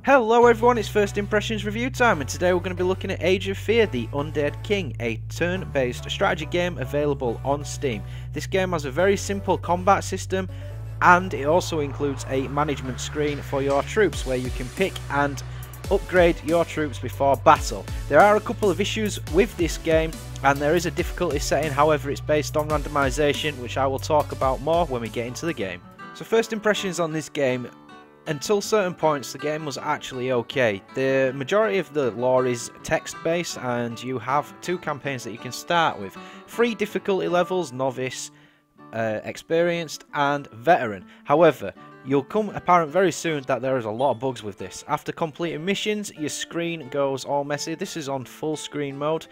Hello everyone, it's First Impressions review time, and today we're going to be looking at Age of Fear, The Undead King, a turn-based strategy game available on Steam. This game has a very simple combat system, and it also includes a management screen for your troops, where you can pick and upgrade your troops before battle. There are a couple of issues with this game, and there is a difficulty setting, however it's based on randomization, which I will talk about more when we get into the game. So first impressions on this game. Until certain points, the game was actually okay. The majority of the lore is text-based, and you have two campaigns that you can start with. 3 difficulty levels: Novice, Experienced, and Veteran. However, you'll come apparent very soon that there is a lot of bugs with this. After completing missions, your screen goes all messy. This is on full screen mode,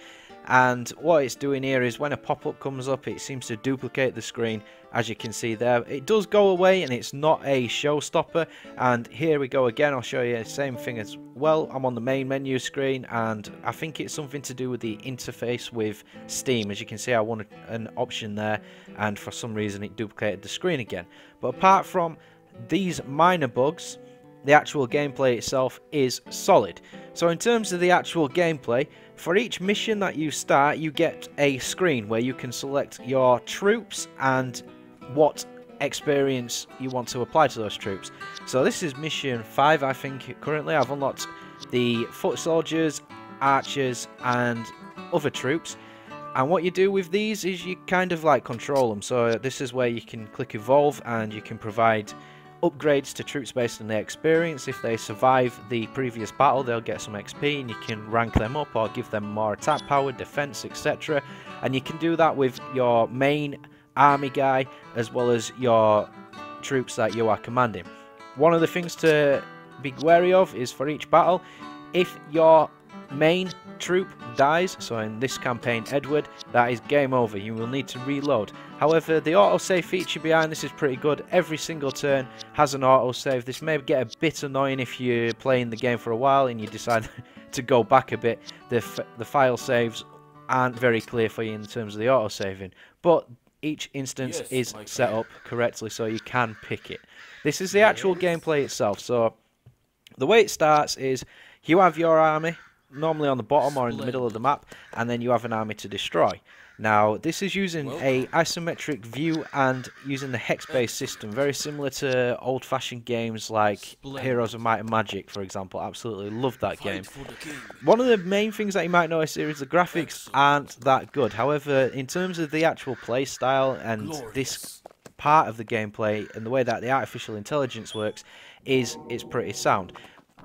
and what it's doing here is when a pop-up comes up, it seems to duplicate the screen. As you can see there, it does go away, and it's not a showstopper. And here we go again. I'll show you the same thing as well. I'm on the main menu screen, and I think it's something to do with the interface with Steam. As you can see, I wanted an option there, and for some reason it duplicated the screen again. But apart from these minor bugs, the actual gameplay itself is solid. So in terms of the actual gameplay, for each mission that you start, you get a screen where you can select your troops and what experience you want to apply to those troops. So this is mission 5, I think. Currently I've unlocked the foot soldiers, archers, and other troops. And what you do with these is you kind of like control them. So this is where you can click evolve, and you can provide upgrades to troops based on their experience. If they survive the previous battle, they'll get some XP, and you can rank them up or give them more attack power, defense, etc. And you can do that with your main army guy as well as your troops that you are commanding. One of the things to be wary of is for each battle, if your main troop dies, so in this campaign Edward, that is game over. You will need to reload. However, the autosave feature behind this is pretty good. Every single turn has an autosave. This may get a bit annoying if you're playing the game for a while and you decide to go back a bit. The file saves aren't very clear for you in terms of the autosaving, but each instance is set up correctly, so you can pick it. This is the actual gameplay itself. So the way it starts is you have your army normally on the bottom or in the middle of the map, and then you have an army to destroy. Now this is using a isometric view and using the hex-based system, very similar to old-fashioned games like Heroes of Might and Magic, for example. Absolutely love that game. One of the main things that you might notice here is the graphics aren't that good. However, in terms of the actual play style and this part of the gameplay and the way that the artificial intelligence works, it's pretty sound.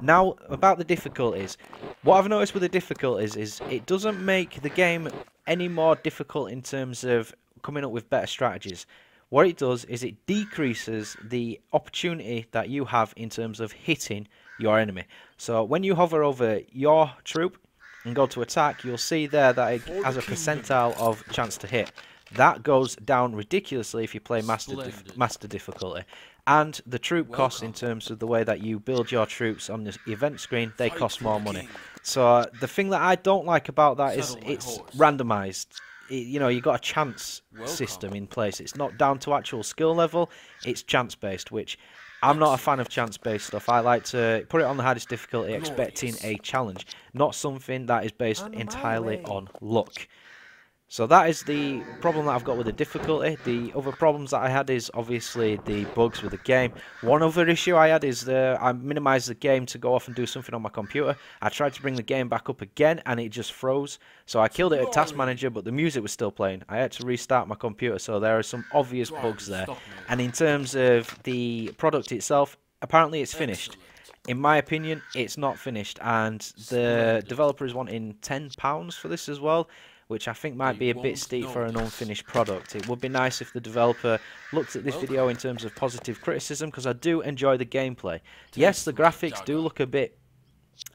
Now, about the difficulties. What I've noticed with the difficulties is it doesn't make the game any more difficult in terms of coming up with better strategies. What it does is it decreases the opportunity that you have in terms of hitting your enemy. So when you hover over your troop and go to attack, you'll see there that it has a percentile of chance to hit. That goes down ridiculously if you play master difficulty. And the troop costs, in terms of the way that you build your troops on the event screen, they cost more money. So the thing that I don't like about that is it's randomized. You know, you've got a chance system in place. It's not down to actual skill level, it's chance based, which I'm not a fan of chance based stuff. I like to put it on the hardest difficulty expecting a challenge, not something that is based entirely on luck. So that is the problem that I've got with the difficulty. The other problems that I had is obviously the bugs with the game. One other issue I had is I minimized the game to go off and do something on my computer. I tried to bring the game back up again and it just froze. So I killed it at Task Manager, but the music was still playing. I had to restart my computer, so there are some obvious bugs there. And in terms of the product itself, apparently it's finished. In my opinion, it's not finished, and the developer is wanting £10 for this as well, which I think might be a bit steep for an unfinished product. It would be nice if the developer looked at this video in terms of positive criticism, because I do enjoy the gameplay. Yes, the graphics do look a bit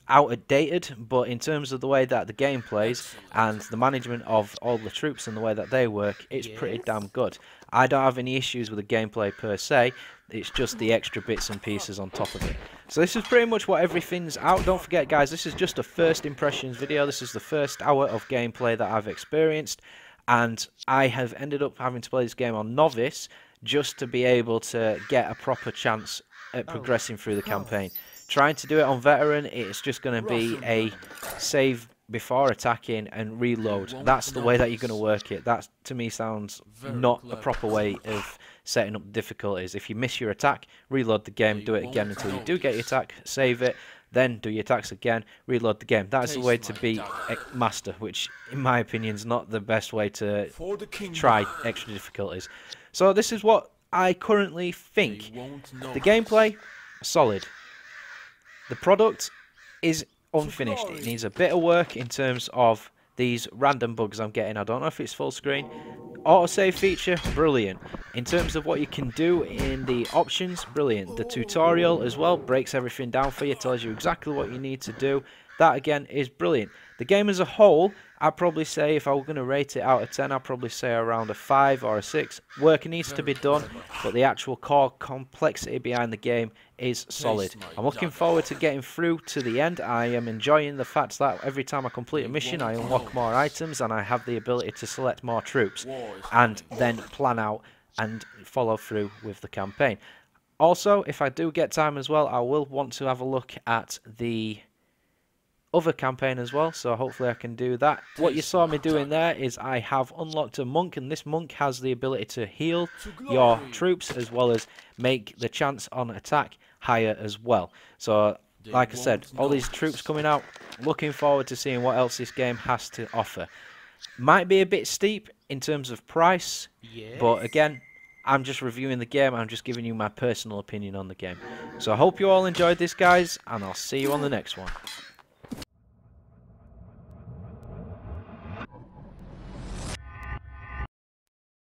outdated, but in terms of the way that the game plays and the management of all the troops and the way that they work, it's pretty damn good. I don't have any issues with the gameplay per se, it's just the extra bits and pieces on top of it. So this is pretty much what everything's out. Don't forget, guys, this is just a first impressions video. This is the first hour of gameplay that I've experienced, and I have ended up having to play this game on Novice just to be able to get a proper chance at progressing through the campaign. Trying to do it on veteran, it's just going to be a save before attacking and reload. That's the way that you're going to work it. That to me sounds not a proper way of setting up difficulties. If you miss your attack, reload the game, do it again until you do get your attack, save it, then do your attacks again, reload the game. That's the way to beat Master, which in my opinion is not the best way to try extra difficulties. So this is what I currently think. The gameplay, solid. The product is unfinished. It needs a bit of work in terms of these random bugs I'm getting. I don't know if it's full screen. Autosave feature, brilliant. In terms of what you can do in the options, brilliant. The tutorial as well breaks everything down for you, tells you exactly what you need to do. That again is brilliant. The game as a whole, I'd probably say, if I were going to rate it out of 10, I'd probably say around a 5 or a 6. Work needs to be done, but the actual core complexity behind the game is solid. I'm looking forward to getting through to the end. I am enjoying the fact that every time I complete a mission, I unlock more items and I have the ability to select more troops and then plan out and follow through with the campaign. Also, if I do get time as well, I will want to have a look at the other campaign as well, so hopefully I can do that. What you saw me doing there is I have unlocked a monk, and this monk has the ability to heal your troops as well as make the chance on attack higher as well. So like I said, all these troops coming out, looking forward to seeing what else this game has to offer. Might be a bit steep in terms of price, but again, I'm just reviewing the game. I'm just giving you my personal opinion on the game. So I hope you all enjoyed this, guys, and I'll see you on the next one.